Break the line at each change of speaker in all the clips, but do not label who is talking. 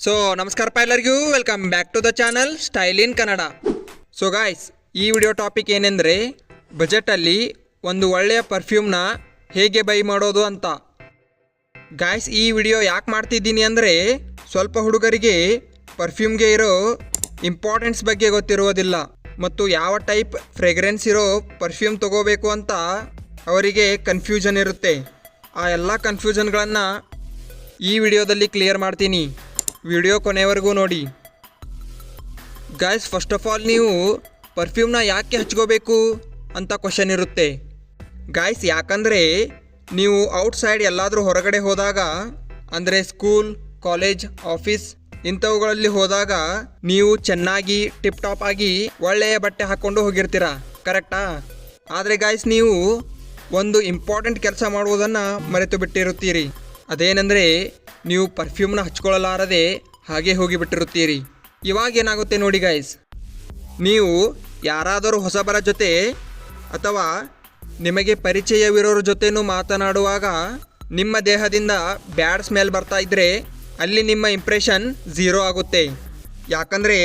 So ನಮಸ್ಕಾರಪ್ಪ ಎಲ್ಲರಿಗೂ, welcome back to the channel style in Kannada. So guys, ಈ video topic ಏನೆಂದರೆ ಬಜೆಟಲ್ಲಿ ಒಂದು ಒಳ್ಳೆಯ ಪರ್ಫ್ಯೂಮ್ನ ಹೇಗೆ ಬೈ ಮಾಡೋದು ಅಂತ. ಗಾಯ್ಸ್, ಈ ವಿಡಿಯೋ ಯಾಕೆ ಮಾಡ್ತಿದ್ದೀನಿ ಅಂದರೆ ಸ್ವಲ್ಪ ಹುಡುಗರಿಗೆ ಪರ್ಫ್ಯೂಮ್ಗೆ ಇರೋ ಇಂಪಾರ್ಟೆನ್ಸ್ ಬಗ್ಗೆ ಗೊತ್ತಿರೋದಿಲ್ಲ ಮತ್ತು ಯಾವ ಟೈಪ್ ಫ್ರೇಗ್ರೆನ್ಸ್ ಇರೋ ಪರ್ಫ್ಯೂಮ್ ತಗೋಬೇಕು ಅಂತ ಅವರಿಗೆ ಕನ್ಫ್ಯೂಷನ್ ಇರುತ್ತೆ. ಆ ಎಲ್ಲ ಕನ್ಫ್ಯೂಷನ್ಗಳನ್ನು ಈ ವಿಡಿಯೋದಲ್ಲಿ ಕ್ಲಿಯರ್ ಮಾಡ್ತೀನಿ. ವಿಡಿಯೋ ಕೊನೆವರೆಗೂ ನೋಡಿ. ಗಾಯ್ಸ್, ಫಸ್ಟ್ ಆಫ್ ಆಲ್ ನೀವು ಪರ್ಫ್ಯೂಮ್ನ ಯಾಕೆ ಹಚ್ಕೋಬೇಕು ಅಂತ ಕ್ವಶನ್ ಇರುತ್ತೆ. ಗಾಯ್ಸ್, ಯಾಕಂದರೆ ನೀವು ಔಟ್ಸೈಡ್ ಎಲ್ಲಾದರೂ ಹೊರಗಡೆ ಹೋದಾಗ, ಅಂದರೆ ಸ್ಕೂಲ್, ಕಾಲೇಜ್, ಆಫೀಸ್ ಇಂಥವುಗಳಲ್ಲಿ ಹೋದಾಗ ನೀವು ಚೆನ್ನಾಗಿ ಟಿಪ್ ಟಾಪ್ ಆಗಿ ಒಳ್ಳೆಯ ಬಟ್ಟೆ ಹಾಕ್ಕೊಂಡು ಹೋಗಿರ್ತೀರ, ಕರೆಕ್ಟಾ? ಆದರೆ ಗಾಯ್ಸ್, ನೀವು ಒಂದು ಇಂಪಾರ್ಟೆಂಟ್ ಕೆಲಸ ಮಾಡುವುದನ್ನು ಮರೆತು ಬಿಟ್ಟಿರುತ್ತೀರಿ. ಅದೇನೆಂದರೆ ನೀವು ಪರ್ಫ್ಯೂಮ್ನ ಹಚ್ಕೊಳ್ಳಲಾರದೆ ಹಾಗೆ ಹೋಗಿಬಿಟ್ಟಿರುತ್ತೀರಿ. ಇವಾಗ ಏನಾಗುತ್ತೆ ನೋಡಿ ಗಾಯ್ಸ್, ನೀವು ಯಾರಾದರೂ ಹೊಸಬರ ಜೊತೆ ಅಥವಾ ನಿಮಗೆ ಪರಿಚಯವಿರೋರ ಜೊತೆನೂ ಮಾತನಾಡುವಾಗ ನಿಮ್ಮ ದೇಹದಿಂದ ಬ್ಯಾಡ್ ಸ್ಮೆಲ್ ಬರ್ತಾ ಇದ್ದರೆ ಅಲ್ಲಿ ನಿಮ್ಮ ಇಂಪ್ರೆಷನ್ ಝೀರೋ ಆಗುತ್ತೆ. ಯಾಕಂದರೆ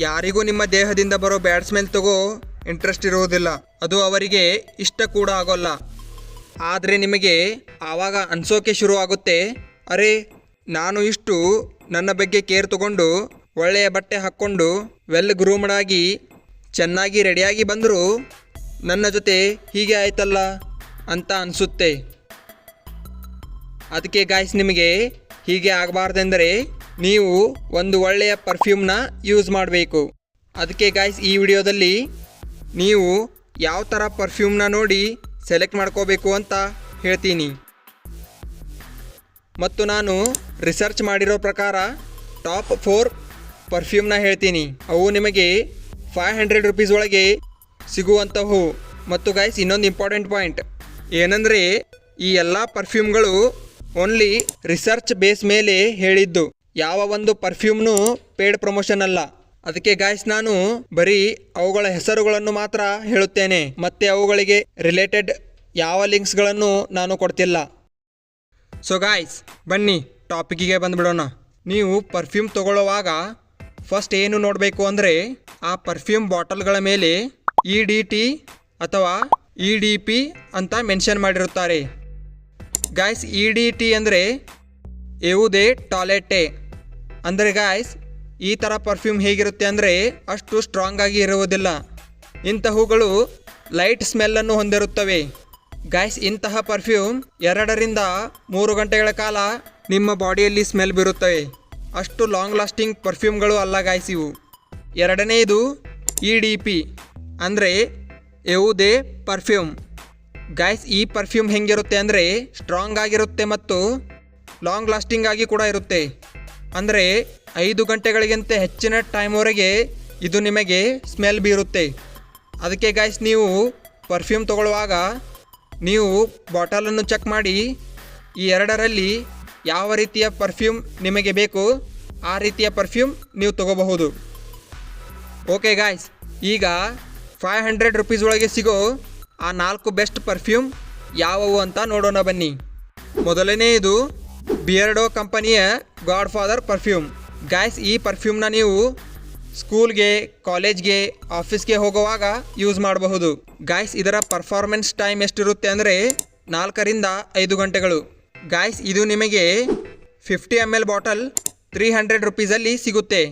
ಯಾರಿಗೂ ನಿಮ್ಮ ದೇಹದಿಂದ ಬರೋ ಬ್ಯಾಡ್ ಸ್ಮೆಲ್ ತಗೋ ಇಂಟ್ರೆಸ್ಟ್ ಇರುವುದಿಲ್ಲ, ಅದು ಅವರಿಗೆ ಇಷ್ಟ ಕೂಡ ಆಗೋಲ್ಲ. ಆದರೆ ನಿಮಗೆ ಆವಾಗ ಅನಿಸೋಕೆ ಶುರು ಆಗುತ್ತೆ, ಅರೆ ನಾನು ಇಷ್ಟು ನನ್ನ ಬಗ್ಗೆ ಕೇರ್ ತಗೊಂಡು ಒಳ್ಳೆಯ ಬಟ್ಟೆ ಹಾಕ್ಕೊಂಡು ವೆಲ್ ಗ್ರೂಮ್ಡ್ ಆಗಿ ಚೆನ್ನಾಗಿ ರೆಡಿಯಾಗಿ ಬಂದರೂ ನನ್ನ ಜೊತೆ ಹೀಗೆ ಆಯ್ತಲ್ಲ ಅಂತ ಅನಿಸುತ್ತೆ. ಅದಕ್ಕೆ ಗಾಯ್ಸ್, ನಿಮಗೆ ಹೀಗೆ ಆಗಬಾರ್ದೆಂದರೆ ನೀವು ಒಂದು ಒಳ್ಳೆಯ ಪರ್ಫ್ಯೂಮ್ನ ಯೂಸ್ ಮಾಡಬೇಕು. ಅದಕ್ಕೆ ಗಾಯ್ಸ್, ಈ ವಿಡಿಯೋದಲ್ಲಿ ನೀವು ಯಾವ ಥರ ಪರ್ಫ್ಯೂಮ್ನ ನೋಡಿ ಸೆಲೆಕ್ಟ್ ಮಾಡ್ಕೋಬೇಕು ಅಂತ ಹೇಳ್ತೀನಿ. ಮತ್ತು ನಾನು ರಿಸರ್ಚ್ ಮಾಡಿರೋ ಪ್ರಕಾರ ಟಾಪ್ 4 ಪರ್ಫ್ಯೂಮ್ನ ಹೇಳ್ತೀನಿ. ಅವು ನಿಮಗೆ 500 ರುಪೀಸ್ ಒಳಗೆ ಸಿಗುವಂಥವು. ಮತ್ತು ಗಾಯ್ಸ್, ಇನ್ನೊಂದು ಇಂಪಾರ್ಟೆಂಟ್ ಪಾಯಿಂಟ್ ಏನಂದರೆ ಈ ಎಲ್ಲ ಪರ್ಫ್ಯೂಮ್ಗಳು ಓನ್ಲಿ ರಿಸರ್ಚ್ ಬೇಸ್ ಮೇಲೆ ಹೇಳಿದ್ದು, ಯಾವ ಒಂದು ಪರ್ಫ್ಯೂಮ್ನು ಪೇಡ್ ಪ್ರಮೋಷನ್ ಅಲ್ಲ. ಅದಕ್ಕೆ ಗಾಯ್ಸ್, ನಾನು ಬರೀ ಅವುಗಳ ಹೆಸರುಗಳನ್ನು ಮಾತ್ರ ಹೇಳುತ್ತೇನೆ, ಮತ್ತು ಅವುಗಳಿಗೆ ರಿಲೇಟೆಡ್ ಯಾವ ಲಿಂಕ್ಸ್ಗಳನ್ನು ನಾನು ಕೊಡ್ತಿಲ್ಲ. ಸೊ ಗಾಯ್ಸ್, ಬನ್ನಿ ಟಾಪಿಕ್ಕಿಗೆ ಬಂದುಬಿಡೋಣ. ನೀವು ಪರ್ಫ್ಯೂಮ್ ತೊಗೊಳ್ಳುವಾಗ ಫಸ್ಟ್ ಏನು ನೋಡಬೇಕು ಅಂದರೆ ಆ ಪರ್ಫ್ಯೂಮ್ ಬಾಟಲ್ಗಳ ಮೇಲೆ EDT ಅಥವಾ EDP ಅಂತ ಮೆನ್ಷನ್ ಮಾಡಿರುತ್ತಾರೆ. ಗಾಯ್ಸ್, EDT ಅಂದರೆ ಯಾವುದೇ ಟಾಯ್ಲೆಟೆ. ಅಂದರೆ ಗಾಯ್ಸ್, ಈ ಥರ ಪರ್ಫ್ಯೂಮ್ ಹೇಗಿರುತ್ತೆ ಅಂದರೆ ಅಷ್ಟು ಸ್ಟ್ರಾಂಗ್ ಆಗಿ ಇರುವುದಿಲ್ಲ. ಇಂತಹವುಗಳು ಲೈಟ್ ಸ್ಮೆಲ್ಲನ್ನು ಹೊಂದಿರುತ್ತವೆ. ಗಾಯ್ಸ್, ಇಂತಹ ಪರ್ಫ್ಯೂಮ್ 2 ರಿಂದ 3 ಗಂಟೆಗಳ ಕಾಲ ನಿಮ್ಮ ಬಾಡಿಯಲ್ಲಿ ಸ್ಮೆಲ್ ಬೀರುತ್ತವೆ. ಅಷ್ಟು ಲಾಂಗ್ ಲಾಸ್ಟಿಂಗ್ ಪರ್ಫ್ಯೂಮ್ಗಳು ಅಲ್ಲ ಗಾಯ್ಸ್ ಇವು. ಎರಡನೆಯದು EDP ಅಂದರೆ ಯಾವುದೇ ಪರ್ಫ್ಯೂಮ್. ಗಾಯ್ಸ್, ಈ ಪರ್ಫ್ಯೂಮ್ ಹೆಂಗಿರುತ್ತೆ ಅಂದರೆ ಸ್ಟ್ರಾಂಗ್ ಆಗಿರುತ್ತೆ ಮತ್ತು ಲಾಂಗ್ ಲಾಸ್ಟಿಂಗ್ ಆಗಿ ಕೂಡ ಇರುತ್ತೆ. ಅಂದರೆ 5 ಗಂಟೆಗಳಿಗಿಂತ ಹೆಚ್ಚಿನ ಟೈಮ್ವರೆಗೆ ಇದು ನಿಮಗೆ ಸ್ಮೆಲ್ ಬೀರುತ್ತೆ. ಅದಕ್ಕೆ ಗಾಯ್ಸ್, ನೀವು ಪರ್ಫ್ಯೂಮ್ ತೊಗೊಳ್ಳುವಾಗ ನೀವು ಬಾಟಲನ್ನು ಚೆಕ್ ಮಾಡಿ ಈ 2ರಲ್ಲಿ ಯಾವ ರೀತಿಯ ಪರ್ಫ್ಯೂಮ್ ನಿಮಗೆ ಬೇಕು ಆ ರೀತಿಯ ಪರ್ಫ್ಯೂಮ್ ನೀವು ತಗೋಬಹುದು. ಓಕೆ ಗಾಯ್ಸ್, ಈಗ 500 ರುಪೀಸ್ ಒಳಗೆ ಸಿಗೋ ಆ 4 ಬೆಸ್ಟ್ ಪರ್ಫ್ಯೂಮ್ ಯಾವುವು ಅಂತ ನೋಡೋಣ ಬನ್ನಿ. ಮೊದಲನೆಯದು ಬಿಯರ್ಡೋ ಕಂಪನಿಯ ಗಾಡ್ ಫಾದರ್ ಪರ್ಫ್ಯೂಮ್. ಗಾಯ್ಸ್, ಈ ಪರ್ಫ್ಯೂಮ್ನ ನೀವು ಸ್ಕೂಲ್ಗೆ, ಕಾಲೇಜ್ಗೆ, ಆಫೀಸ್ಗೆ ಹೋಗುವಾಗ ಯೂಸ್ ಮಾಡಬಹುದು. ಗಾಯ್ಸ್, ಇದರ ಪರ್ಫಾರ್ಮೆನ್ಸ್ ಟೈಮ್ ಎಷ್ಟಿರುತ್ತೆ ಅಂದರೆ 4 ರಿಂದ 5 ಗಂಟೆಗಳು. ಗಾಯ್ಸ್, ಇದು ನಿಮಗೆ 50 ml ಬಾಟಲ್ 300 ರುಪೀಸಲ್ಲಿ ಸಿಗುತ್ತೆ.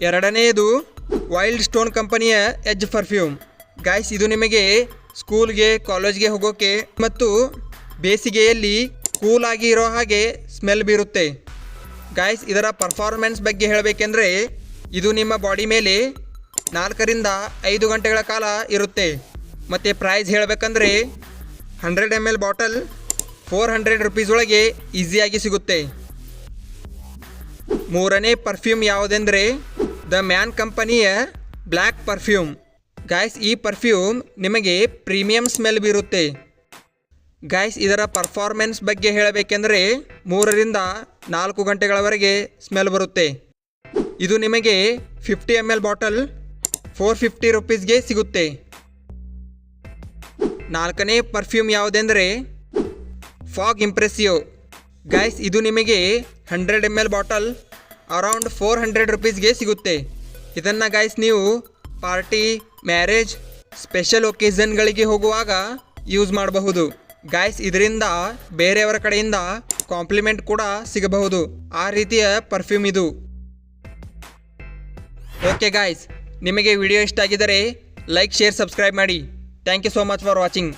ಎರಡನೆಯದು ವೈಲ್ಡ್ ಸ್ಟೋನ್ ಕಂಪನಿಯ ಎಡ್ಜ್ ಪರ್ಫ್ಯೂಮ್. ಗಾಯ್ಸ್, ಇದು ನಿಮಗೆ ಸ್ಕೂಲ್ಗೆ, ಕಾಲೇಜ್ಗೆ ಹೋಗೋಕ್ಕೆ ಮತ್ತು ಬೇಸಿಗೆಯಲ್ಲಿ ಕೂಲಾಗಿ ಇರೋ ಹಾಗೆ ಸ್ಮೆಲ್ ಬೀರುತ್ತೆ. ಗಾಯ್ಸ್, ಇದರ ಪರ್ಫಾರ್ಮೆನ್ಸ್ ಬಗ್ಗೆ ಹೇಳಬೇಕೆಂದರೆ ಇದು ನಿಮ್ಮ ಬಾಡಿ ಮೇಲೆ 4 ರಿಂದ 5 ಗಂಟೆಗಳ ಕಾಲ ಇರುತ್ತೆ. ಮತ್ತು ಪ್ರೈಸ್ ಹೇಳಬೇಕಂದ್ರೆ 100 ml ಬಾಟಲ್ 400 ರುಪೀಸ್ ಒಳಗೆ ಈಸಿಯಾಗಿ ಸಿಗುತ್ತೆ. ಮೂರನೇ ಪರ್ಫ್ಯೂಮ್ ಯಾವುದೆಂದರೆ ದ ಮ್ಯಾನ್ ಕಂಪನಿಯ ಬ್ಲ್ಯಾಕ್ ಪರ್ಫ್ಯೂಮ್. ಗಾಯ್ಸ್, ಈ ಪರ್ಫ್ಯೂಮ್ ನಿಮಗೆ ಪ್ರೀಮಿಯಂ ಸ್ಮೆಲ್ ಬೀರುತ್ತೆ. ಗಾಯ್ಸ್, ಇದರ ಪರ್ಫಾರ್ಮೆನ್ಸ್ ಬಗ್ಗೆ ಹೇಳಬೇಕೆಂದರೆ 3 ರಿಂದ 4 ಗಂಟೆಗಳವರೆಗೆ ಸ್ಮೆಲ್ ಬರುತ್ತೆ. ಇದು ನಿಮಗೆ 50 ml ಬಾಟಲ್ 450 ರುಪೀಸ್ಗೆ ಸಿಗುತ್ತೆ. ನಾಲ್ಕನೇ ಪರ್ಫ್ಯೂಮ್ ಯಾವುದೆಂದರೆ ಫಾಗ್ ಇಂಪ್ರೆಸಿಯೋ. ಗೈಸ್ ಇದು ನಿಮಗೆ 100 ml ಬಾಟಲ್ ಅರೌಂಡ್ 400 ರುಪೀಸ್ಗೆ ಸಿಗುತ್ತೆ. ಇದನ್ನು ಗೈಸ್ ನೀವು ಪಾರ್ಟಿ, ಮ್ಯಾರೇಜ್, ಸ್ಪೆಷಲ್ ಒಕೇಷನ್ಗಳಿಗೆ ಹೋಗುವಾಗ ಯೂಸ್ ಮಾಡಬಹುದು. ಗೈಸ್ ಇದರಿಂದ ಬೇರೆಯವರ ಕಡೆಯಿಂದ ಕಾಂಪ್ಲಿಮೆಂಟ್ ಕೂಡ ಸಿಗಬಹುದು. ಆ ರೀತಿಯ ಪರ್ಫ್ಯೂಮ್ ಇದು. ಓಕೆ ಗಾಯ್ಸ್, ನಿಮಗೆ ವಿಡಿಯೋ ಇಷ್ಟ ಆಗಿದ್ದರೆ ಲೈಕ್, ಶೇರ್, ಸಬ್ಸ್ಕ್ರೈಬ್ ಮಾಡಿ. Thank you so much for watching.